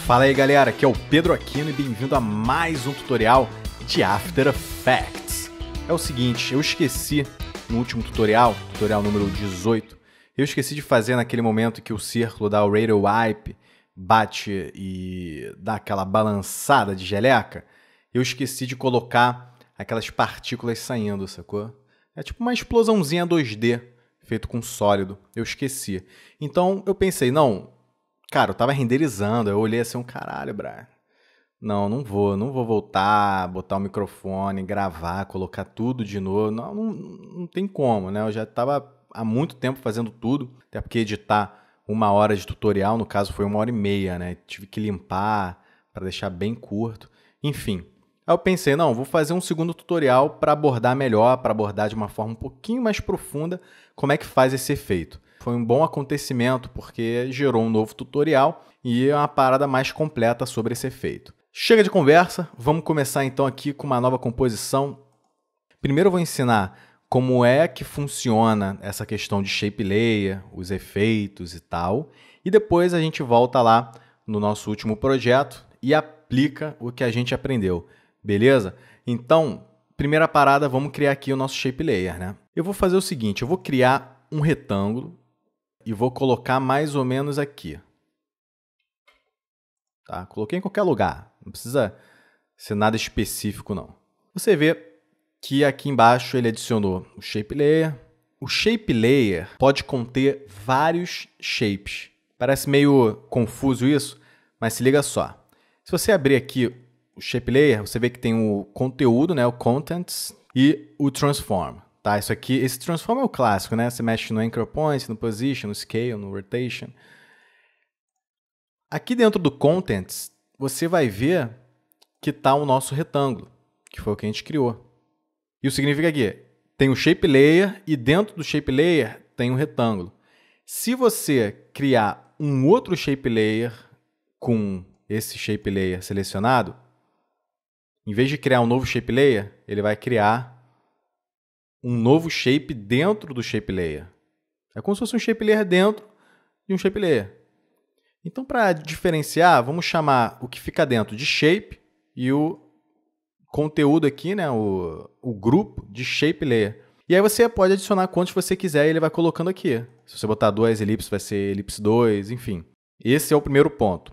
Fala aí galera, aqui é o Pedro Aquino e bem-vindo a mais um tutorial de After Effects. É o seguinte, eu esqueci no último tutorial número 18, eu esqueci de fazer naquele momento que o círculo da Radio Wipe bate e dá aquela balançada de geleca, eu esqueci de colocar aquelas partículas saindo, sacou? É tipo uma explosãozinha 2D feito com sólido, eu esqueci. Então eu pensei, não, cara, eu tava renderizando, eu olhei assim, caralho, Brian. Não vou voltar, botar o microfone, gravar, colocar tudo de novo. Não tem como, né? Eu já tava há muito tempo fazendo tudo, até porque editar 1 hora de tutorial, no caso foi 1h30, né? Tive que limpar para deixar bem curto. Enfim, aí eu pensei, não, vou fazer um segundo tutorial para abordar melhor, para abordar de uma forma um pouquinho mais profunda como é que faz esse efeito. Foi um bom acontecimento porque gerou um novo tutorial e uma parada mais completa sobre esse efeito. Chega de conversa, vamos começar então aqui com uma nova composição. Primeiro eu vou ensinar como é que funciona essa questão de shape layer, os efeitos e tal. E depois a gente volta lá no nosso último projeto e aplica o que a gente aprendeu, beleza? Então, primeira parada, vamos criar aqui o nosso shape layer, né? Eu vou fazer o seguinte, eu vou criar um retângulo e vou colocar mais ou menos aqui. Tá? Coloquei em qualquer lugar, não precisa ser nada específico não. Você vê que aqui embaixo ele adicionou o shape layer. O shape layer pode conter vários shapes. Parece meio confuso isso, mas se liga só. Se você abrir aqui o shape layer, você vê que tem o conteúdo, né, o contents e o transform. Tá? Isso aqui, esse transform é o clássico, né? Você mexe no anchor point, no position, no scale, no rotation. Aqui dentro do contents, você vai ver que está o nosso retângulo, que foi o que a gente criou. Isso significa que tem o shape layer e dentro do shape layer tem um retângulo. Se você criar um outro shape layer com esse shape layer selecionado, em vez de criar um novo shape layer, ele vai criar um novo shape dentro do shape layer. É como se fosse um shape layer dentro de um shape layer. Então, para diferenciar, vamos chamar o que fica dentro de shape e o conteúdo aqui, né, o grupo de shape layer. E aí você pode adicionar quantos você quiser e ele vai colocando aqui. Se você botar 2 elipses, vai ser elipse 2, enfim. Esse é o primeiro ponto.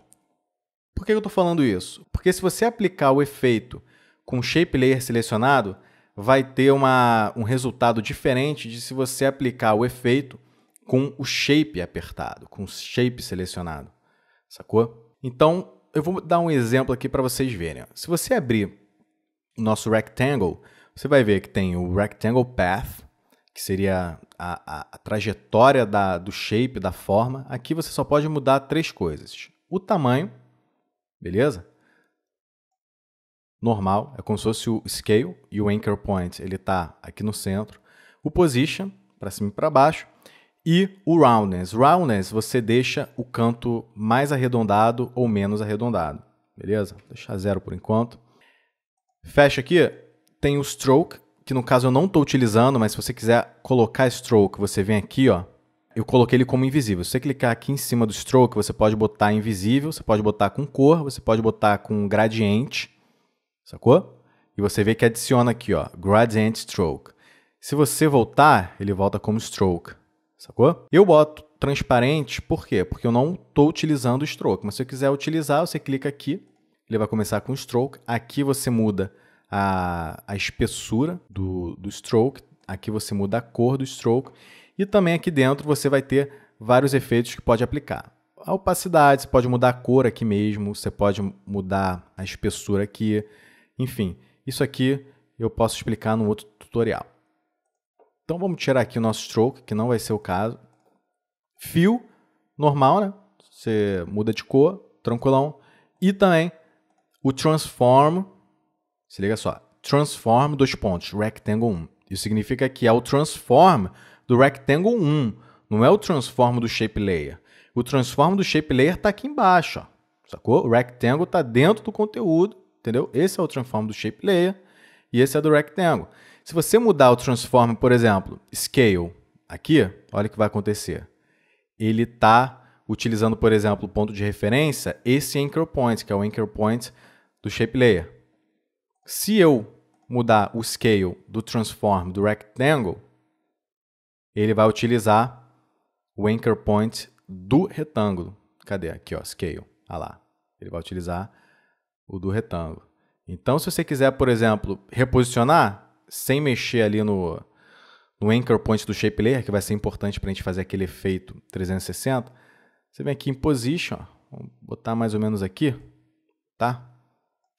Por que eu estou falando isso? Porque se você aplicar o efeito com shape layer selecionado, vai ter um resultado diferente de se você aplicar o efeito com o shape apertado, com o shape selecionado. Sacou? Então, eu vou dar um exemplo aqui para vocês verem. Se você abrir o nosso rectangle, você vai ver que tem o rectangle path, que seria a trajetória do shape, da forma. Aqui você só pode mudar 3 coisas. O tamanho, beleza? Normal, é como se fosse o scale e o anchor point, ele está aqui no centro. O position, para cima e para baixo. E o roundness. Roundness, você deixa o canto mais arredondado ou menos arredondado. Beleza? Vou deixar 0 por enquanto. Fecha aqui. Tem o stroke, que no caso eu não estou utilizando, mas se você quiser colocar stroke, você vem aqui, ó. Eu coloquei ele como invisível. Se você clicar aqui em cima do stroke, você pode botar invisível, você pode botar com cor, você pode botar com gradiente. Sacou? E você vê que adiciona aqui, ó, gradient stroke. Se você voltar, ele volta como stroke. Sacou? Eu boto transparente, por quê? Porque eu não estou utilizando o stroke. Mas se você quiser utilizar, você clica aqui, ele vai começar com stroke. Aqui você muda a espessura do stroke. Aqui você muda a cor do stroke. E também aqui dentro você vai ter vários efeitos que pode aplicar. A opacidade, você pode mudar a cor aqui mesmo, você pode mudar a espessura aqui. Enfim, isso aqui eu posso explicar no outro tutorial. Então vamos tirar aqui o nosso stroke, que não vai ser o caso. Fio, normal, né? Você muda de cor, tranquilão. E também o transform, se liga só, transform 2 pontos, rectangle 1. Isso significa que é o transform do rectangle 1, não é o transform do shape layer. O transform do shape layer está aqui embaixo, ó. Sacou? O rectangle está dentro do conteúdo, entendeu? Esse é o transform do shape layer e esse é do rectangle. Se você mudar o transform, por exemplo, scale, aqui, olha o que vai acontecer. Ele está utilizando, por exemplo, o ponto de referência, esse Anchor Point, que é o Anchor Point do Shape Layer. Se eu mudar o Scale do Transform do Rectangle, ele vai utilizar o Anchor Point do retângulo. Cadê? Aqui, ó, Scale. Olha lá. Ele vai utilizar o do retângulo. Então, se você quiser, por exemplo, reposicionar, sem mexer ali no Anchor Point do Shape Layer, que vai ser importante para a gente fazer aquele efeito 360, você vem aqui em Position, ó, vamos botar mais ou menos aqui, tá?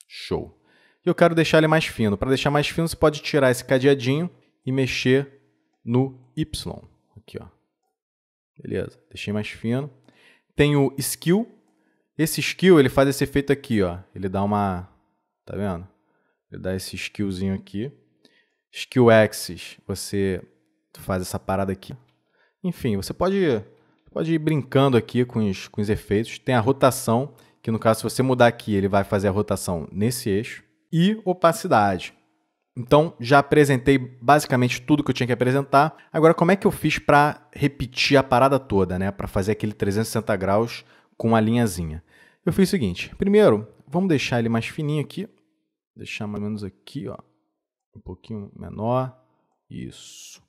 Show. E eu quero deixar ele mais fino. Para deixar mais fino, você pode tirar esse cadeadinho e mexer no Y. Aqui, ó. Beleza, deixei mais fino. Tem o Skew. Esse Skew, ele faz esse efeito aqui, ó. Ele dá uma... Tá vendo? Ele dá esse Skewzinho aqui. Skew Axis, você faz essa parada aqui. Enfim, você pode ir brincando aqui com os efeitos. Tem a rotação, que no caso, se você mudar aqui, ele vai fazer a rotação nesse eixo. E opacidade. Então, já apresentei basicamente tudo que eu tinha que apresentar. Agora, como é que eu fiz para repetir a parada toda, né? Para fazer aquele 360 graus com a linhazinha? Eu fiz o seguinte. Primeiro, vamos deixar ele mais fininho aqui. Deixar mais ou menos aqui, ó. Um pouquinho menor. Isso.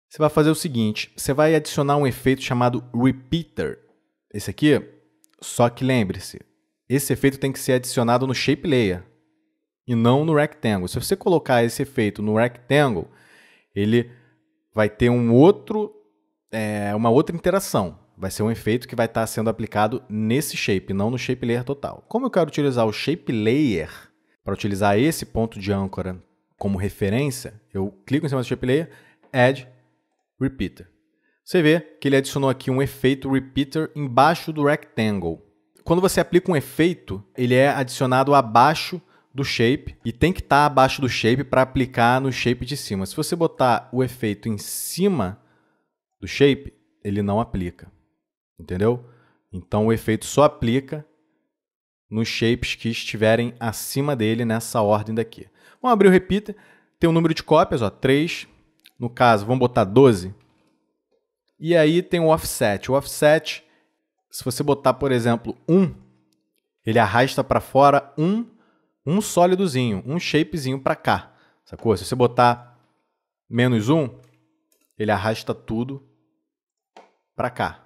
Você vai fazer o seguinte. Você vai adicionar um efeito chamado Repeater. Esse aqui, só que lembre-se, esse efeito tem que ser adicionado no Shape Layer e não no Rectangle. Se você colocar esse efeito no Rectangle, ele vai ter uma outra interação. Vai ser um efeito que vai estar sendo aplicado nesse shape, não no Shape Layer total. Como eu quero utilizar o Shape Layer para utilizar esse ponto de âncora como referência, eu clico em cima do Shape Layer, Add Repeater. Você vê que ele adicionou aqui um efeito Repeater embaixo do Rectangle. Quando você aplica um efeito, ele é adicionado abaixo do shape e tem que estar abaixo do shape para aplicar no shape de cima. Se você botar o efeito em cima do shape, ele não aplica. Entendeu? Então o efeito só aplica nos shapes que estiverem acima dele nessa ordem daqui. Vamos abrir o repeater, tem um número de cópias, ó, 3. No caso, vamos botar 12. E aí tem o offset. O offset, se você botar, por exemplo, 1, ele arrasta para fora um sólidozinho, um shapezinho para cá. Sacou? Se você botar -1, ele arrasta tudo para cá.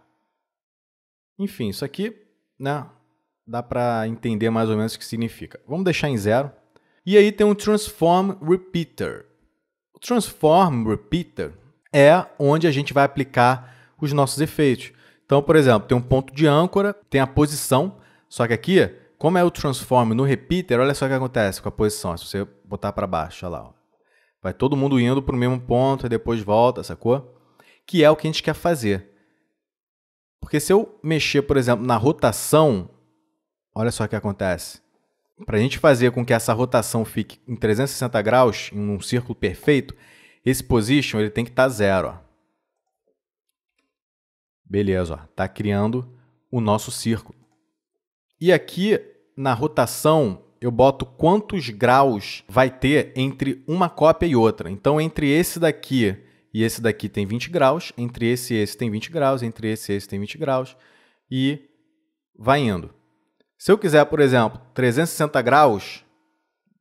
Enfim, isso aqui, né, dá para entender mais ou menos o que significa. Vamos deixar em 0. E aí tem um Transform Repeater. O Transform Repeater é onde a gente vai aplicar os nossos efeitos. Então, por exemplo, tem um ponto de âncora, tem a posição, só que aqui, como é o Transform no Repeater, olha só o que acontece com a posição. Se você botar para baixo, olha lá, ó. Vai todo mundo indo para o mesmo ponto e depois volta, sacou? Que é o que a gente quer fazer. Porque se eu mexer, por exemplo, na rotação, olha só o que acontece. Para a gente fazer com que essa rotação fique em 360 graus, em um círculo perfeito, esse position ele tem que estar 0. Ó. Beleza, está criando o nosso círculo. E aqui, na rotação, eu boto quantos graus vai ter entre uma cópia e outra. Então, entre esse daqui e esse daqui tem 20 graus, entre esse e esse tem 20 graus, entre esse e esse tem 20 graus, e vai indo. Se eu quiser, por exemplo, 360 graus,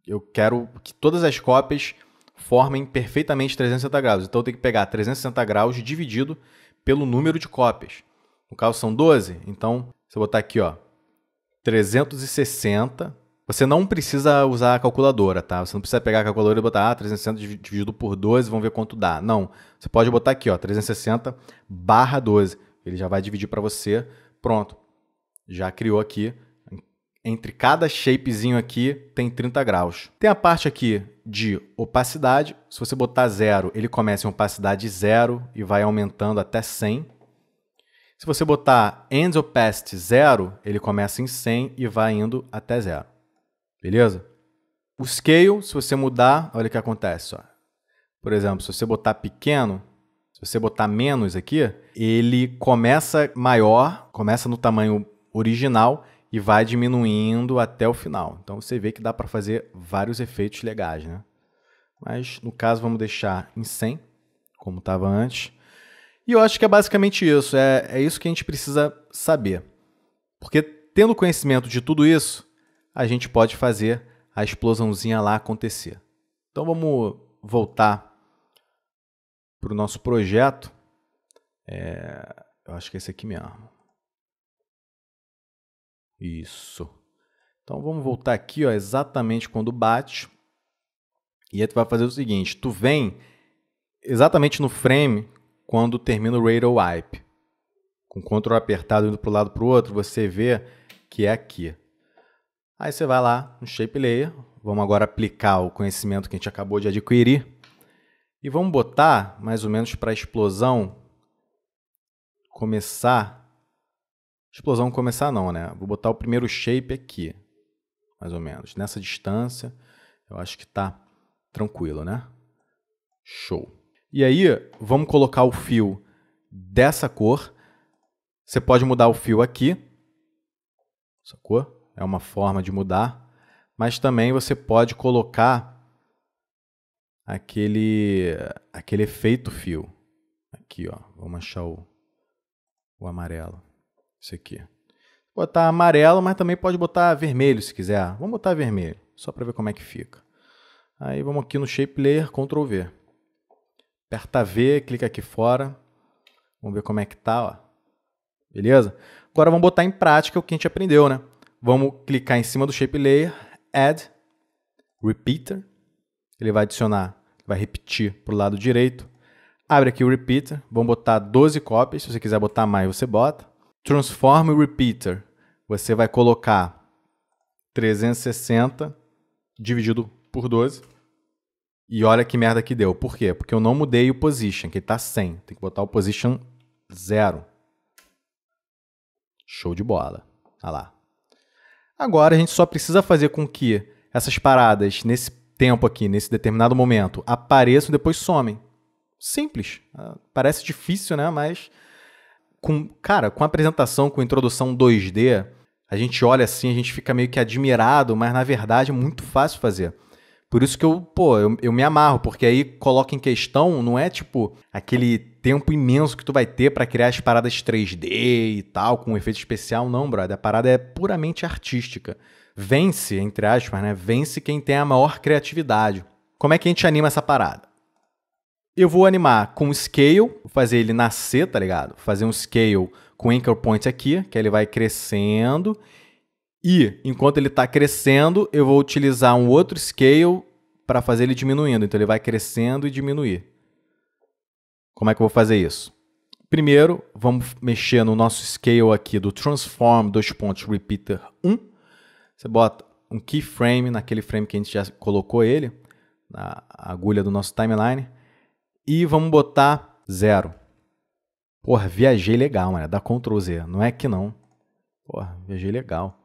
eu quero que todas as cópias formem perfeitamente 360 graus. Então, eu tenho que pegar 360 graus dividido pelo número de cópias. No caso, são 12. Então, se eu botar aqui, ó, 360... Você não precisa usar a calculadora, tá? Você não precisa pegar a calculadora e botar 360 dividido por 12, vamos ver quanto dá. Não, você pode botar aqui, ó, 360/12. Ele já vai dividir para você. Pronto. Já criou aqui. Entre cada shapezinho aqui tem 30 graus. Tem a parte aqui de opacidade. Se você botar 0, ele começa em opacidade 0 e vai aumentando até 100. Se você botar End Opacity 0, ele começa em 100 e vai indo até 0. Beleza? O Scale, se você mudar, olha o que acontece. Ó. Por exemplo, se você botar pequeno, se você botar menos aqui, ele começa maior, começa no tamanho original e vai diminuindo até o final. Então, você vê que dá para fazer vários efeitos legais, né? Mas, no caso, vamos deixar em 100, como estava antes. E eu acho que é basicamente isso, é isso que a gente precisa saber. Porque tendo conhecimento de tudo isso, a gente pode fazer a explosãozinha lá acontecer. Então vamos voltar para o nosso projeto. Eu acho que é esse aqui mesmo. Isso. Então vamos voltar aqui, ó, exatamente quando bate. E aí tu vai fazer o seguinte, tu vem exatamente no frame quando termina o Radar Wipe. Com o Ctrl apertado indo para o lado para o outro, você vê que é aqui. Aí você vai lá no Shape Layer, vamos agora aplicar o conhecimento que a gente acabou de adquirir e vamos botar mais ou menos para a explosão começar. Explosão começar não, né? Vou botar o primeiro shape aqui, mais ou menos. Nessa distância, eu acho que está tranquilo, né? Show. E aí, vamos colocar o fio dessa cor. Você pode mudar o fio aqui, sacou? É uma forma de mudar. Mas também você pode colocar aquele efeito fio. Aqui, ó. Vamos achar o amarelo. Esse aqui. Vou botar amarelo, mas também pode botar vermelho se quiser. Vamos botar vermelho, só para ver como é que fica. Aí vamos aqui no Shape Layer, Ctrl V. Aperta V, clica aqui fora. Vamos ver como é que tá, ó. Beleza? Agora vamos botar em prática o que a gente aprendeu, né? Vamos clicar em cima do Shape Layer, Add, Repeater. Ele vai adicionar, vai repetir para o lado direito. Abre aqui o Repeater. Vamos botar 12 cópias. Se você quiser botar mais, você bota. Transform Repeater. Você vai colocar 360 dividido por 12. E olha que merda que deu. Por quê? Porque eu não mudei o position, que está 100. Tem que botar o position 0. Show de bola. Olha lá. Agora a gente só precisa fazer com que essas paradas, nesse tempo aqui, nesse determinado momento, apareçam e depois somem. Simples. Parece difícil, né? Mas, cara, com a apresentação, com a introdução 2D, a gente olha assim, a gente fica meio que admirado, mas na verdade é muito fácil fazer. Por isso que eu me amarro, porque aí coloca em questão, não é tipo aquele tempo imenso que tu vai ter para criar as paradas 3D e tal, com um efeito especial, não, brother. A parada é puramente artística. Vence, entre aspas, né? Vence quem tem a maior criatividade. Como é que a gente anima essa parada? Eu vou animar com scale, vou fazer ele nascer, tá ligado? Fazer um scale com anchor point aqui, que ele vai crescendo. E, enquanto ele está crescendo, eu vou utilizar um outro scale para fazer ele diminuindo. Então, ele vai crescendo e diminuir. Como é que eu vou fazer isso? Primeiro, vamos mexer no nosso scale aqui do Transform Repeater 1. Você bota um keyframe naquele frame que a gente já colocou ele, na agulha do nosso timeline. E vamos botar 0. Porra, viajei legal, mano. Dá Ctrl Z. Não é que não. Porra, viajei legal.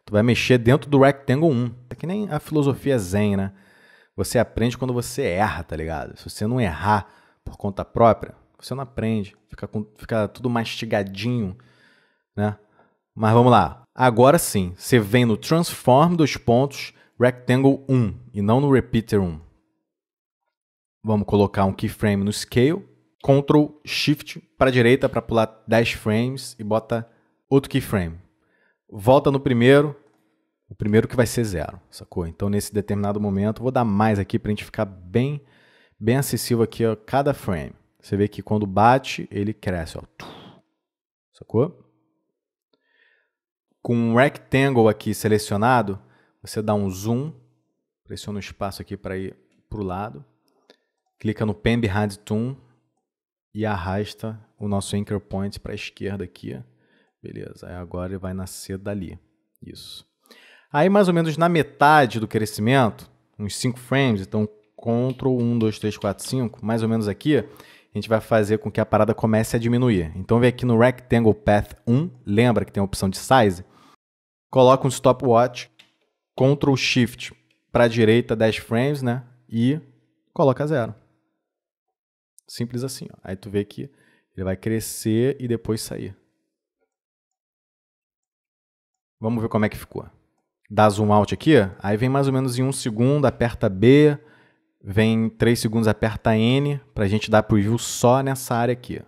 Tu vai mexer dentro do Rectangle 1. É que nem a filosofia Zen, né? Você aprende quando você erra, tá ligado? Se você não errar por conta própria, você não aprende. Fica tudo mastigadinho, né? Mas vamos lá. Agora sim, você vem no Transform Rectangle 1 e não no Repeater 1. Vamos colocar um keyframe no Scale. Ctrl Shift para a direita para pular 10 frames e bota outro keyframe. Volta no primeiro, o primeiro que vai ser 0, sacou? Então, nesse determinado momento, vou dar mais aqui para a gente ficar bem acessível aqui a cada frame. Você vê que quando bate, ele cresce, ó. Sacou? Com um rectangle aqui selecionado, você dá um zoom, pressiona o espaço aqui para ir para o lado, clica no Pen Behind Tool e arrasta o nosso anchor point para a esquerda aqui, beleza, aí agora ele vai nascer dali, isso. Aí mais ou menos na metade do crescimento, uns 5 frames, então Ctrl 1, 2, 3, 4, 5, mais ou menos aqui, a gente vai fazer com que a parada comece a diminuir. Então vem aqui no Rectangle Path 1, lembra que tem a opção de Size? Coloca um Stopwatch, Ctrl Shift para a direita 10 frames, né? E coloca 0. Simples assim, ó. Aí tu vê que ele vai crescer e depois sair. Vamos ver como é que ficou. Dá zoom out aqui, aí vem mais ou menos em 1 segundo, aperta B, vem 3 segundos, aperta N, pra gente dar preview só nessa área aqui.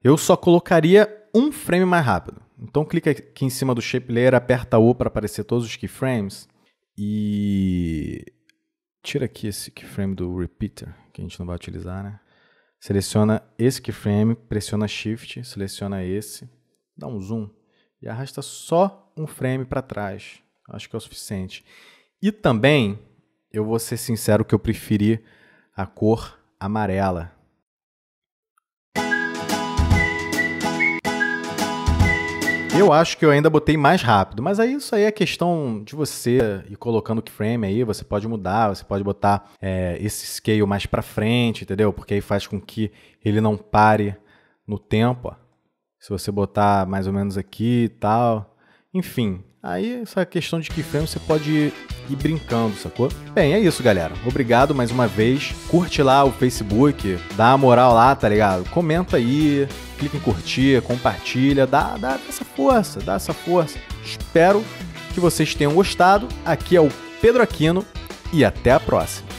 eu só colocaria um frame mais rápido. Então clica aqui em cima do Shape Layer, aperta U para aparecer todos os keyframes e tira aqui esse keyframe do Repeater, que a gente não vai utilizar, né? Seleciona esse keyframe, pressiona Shift, seleciona esse, dá um zoom e arrasta só um frame para trás. Acho que é o suficiente. E também, eu vou ser sincero que eu preferi a cor amarela. Eu acho que eu ainda botei mais rápido, mas aí isso aí é questão de você ir colocando o keyframe aí, você pode mudar, você pode botar esse scale mais para frente, entendeu? Porque aí faz com que ele não pare no tempo, ó. Se você botar mais ou menos aqui e tal, enfim, aí essa questão de keyframe você pode ir brincando, sacou? Bem, é isso, galera. Obrigado mais uma vez. Curte lá o Facebook, dá uma moral lá, tá ligado? Comenta aí, clica em curtir, compartilha, dá essa força, Espero que vocês tenham gostado. Aqui é o Pedro Aquino e até a próxima.